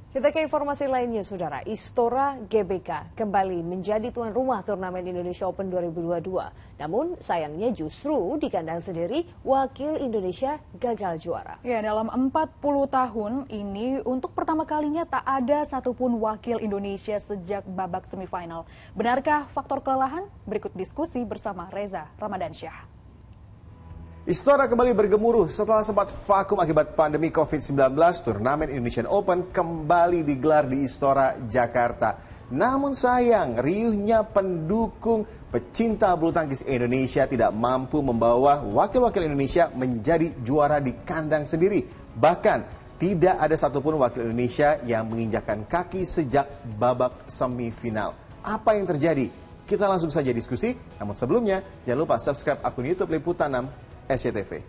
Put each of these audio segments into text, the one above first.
Kita ke informasi lainnya, Saudara. Istora GBK kembali menjadi tuan rumah turnamen Indonesia Open 2022. Namun sayangnya justru di kandang sendiri, wakil Indonesia gagal juara. Ya, dalam 40 tahun ini untuk pertama kalinya tak ada satupun wakil Indonesia sejak babak semifinal. Benarkah faktor kelelahan? Berikut diskusi bersama Reza Ramadansyah. Istora kembali bergemuruh setelah sempat vakum akibat pandemi COVID-19. Turnamen Indonesian Open kembali digelar di Istora, Jakarta. Namun sayang, riuhnya pendukung pecinta bulu tangkis Indonesia tidak mampu membawa wakil-wakil Indonesia menjadi juara di kandang sendiri. Bahkan tidak ada satupun wakil Indonesia yang menginjakkan kaki sejak babak semifinal. Apa yang terjadi? Kita langsung saja diskusi. Namun sebelumnya, jangan lupa subscribe akun YouTube Liputan 6 SCTV.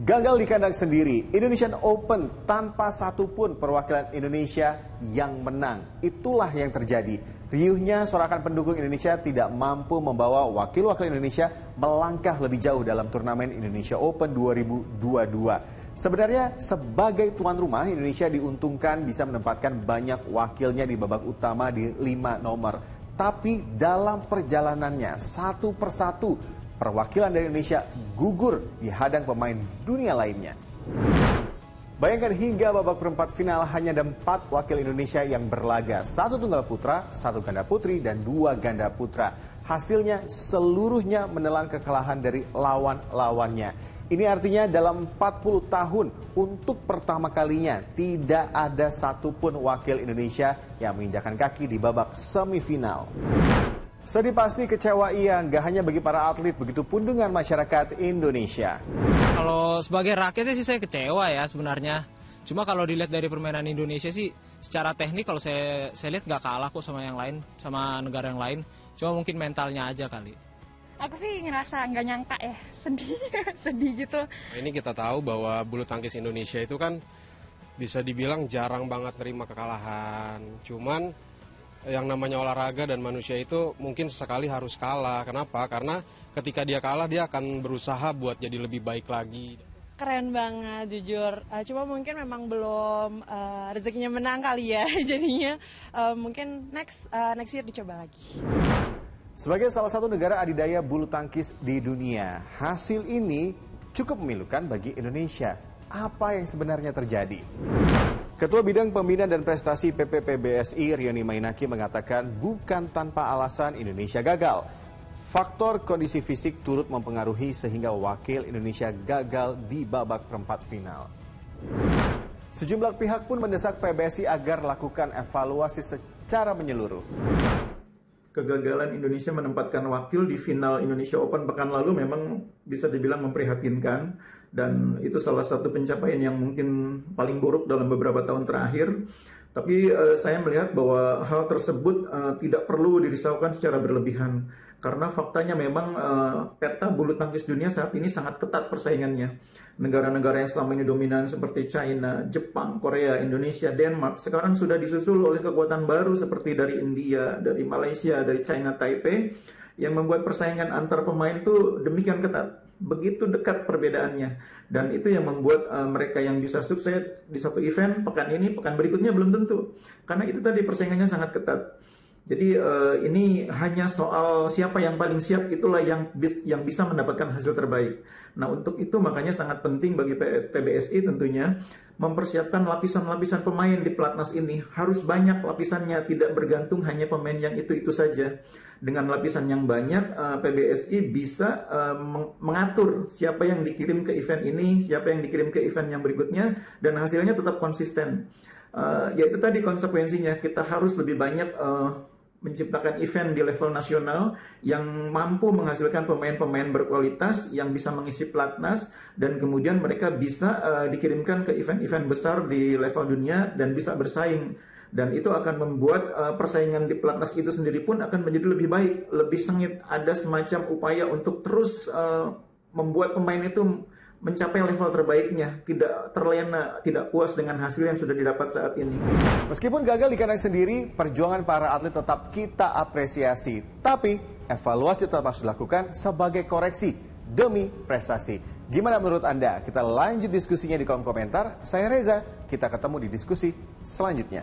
Gagal di kandang sendiri, Indonesian Open tanpa satupun perwakilan Indonesia yang menang. Itulah yang terjadi. Riuhnya sorakan pendukung Indonesia tidak mampu membawa wakil-wakil Indonesia melangkah lebih jauh dalam turnamen Indonesia Open 2022. Sebenarnya sebagai tuan rumah, Indonesia diuntungkan bisa menempatkan banyak wakilnya di babak utama di 5 nomor. Tapi dalam perjalanannya satu persatu perwakilan dari Indonesia gugur dihadang pemain dunia lainnya. Bayangkan hingga babak perempat final hanya ada 4 wakil Indonesia yang berlaga. 1 tunggal putra, 1 ganda putri, dan 2 ganda putra. Hasilnya seluruhnya menelan kekalahan dari lawan-lawannya. Ini artinya dalam 40 tahun untuk pertama kalinya tidak ada satupun wakil Indonesia yang menginjakkan kaki di babak semifinal. Sedih pasti, kecewa iya, nggak hanya bagi para atlet, begitu pun dengan masyarakat Indonesia. Kalau sebagai rakyatnya sih saya kecewa ya sebenarnya. Cuma kalau dilihat dari permainan Indonesia sih, secara teknik kalau saya lihat nggak kalah kok sama yang lain, sama negara yang lain. Cuma mungkin mentalnya aja kali. Aku sih ngerasa nggak nyangka ya, sedih gitu. Ini kita tahu bahwa bulu tangkis Indonesia itu kan bisa dibilang jarang banget terima kekalahan. Cuman yang namanya olahraga dan manusia itu mungkin sesekali harus kalah. Kenapa? Karena ketika dia kalah dia akan berusaha buat jadi lebih baik lagi. Keren banget jujur, cuma mungkin memang belum rezekinya menang kali ya, jadinya mungkin next year dicoba lagi. Sebagai salah satu negara adidaya bulu tangkis di dunia, hasil ini cukup memilukan bagi Indonesia. Apa yang sebenarnya terjadi? Ketua Bidang Pembinaan dan Prestasi PPPBSI Rioni Mainaki mengatakan bukan tanpa alasan Indonesia gagal. Faktor kondisi fisik turut mempengaruhi sehingga wakil Indonesia gagal di babak perempat final. Sejumlah pihak pun mendesak PBSI agar lakukan evaluasi secara menyeluruh. Kegagalan Indonesia menempatkan wakil di final Indonesia Open pekan lalu memang bisa dibilang memprihatinkan, dan itu salah satu pencapaian yang mungkin paling buruk dalam beberapa tahun terakhir. Tapi saya melihat bahwa hal tersebut tidak perlu dirisaukan secara berlebihan, karena faktanya memang peta bulu tangkis dunia saat ini sangat ketat persaingannya. Negara-negara yang selama ini dominan seperti China, Jepang, Korea, Indonesia, Denmark sekarang sudah disusul oleh kekuatan baru seperti dari India, dari Malaysia, dari China Taipei, yang membuat persaingan antar pemain itu demikian ketat. Begitu dekat perbedaannya, dan itu yang membuat mereka yang bisa sukses di satu event pekan ini, pekan berikutnya belum tentu, karena itu tadi persaingannya sangat ketat. Jadi ini hanya soal siapa yang paling siap, itulah yang bisa mendapatkan hasil terbaik. Nah, untuk itu makanya sangat penting bagi PBSI tentunya mempersiapkan lapisan-lapisan pemain di pelatnas ini. Harus banyak lapisannya, tidak bergantung hanya pemain yang itu saja. Dengan lapisan yang banyak, PBSI bisa mengatur siapa yang dikirim ke event ini, siapa yang dikirim ke event yang berikutnya, dan hasilnya tetap konsisten. Yaitu tadi konsekuensinya, kita harus lebih banyak menciptakan event di level nasional yang mampu menghasilkan pemain-pemain berkualitas yang bisa mengisi pelatnas, dan kemudian mereka bisa dikirimkan ke event-event besar di level dunia dan bisa bersaing. Dan itu akan membuat persaingan di pelatnas itu sendiri pun akan menjadi lebih baik, lebih sengit. Ada semacam upaya untuk terus membuat pemain itu mencapai level terbaiknya, tidak terlena, tidak puas dengan hasil yang sudah didapat saat ini. Meskipun gagal di kandang sendiri, perjuangan para atlet tetap kita apresiasi. Tapi evaluasi tetap harus dilakukan sebagai koreksi demi prestasi. Gimana menurut Anda? Kita lanjut diskusinya di kolom komentar. Saya Reza, kita ketemu di diskusi selanjutnya.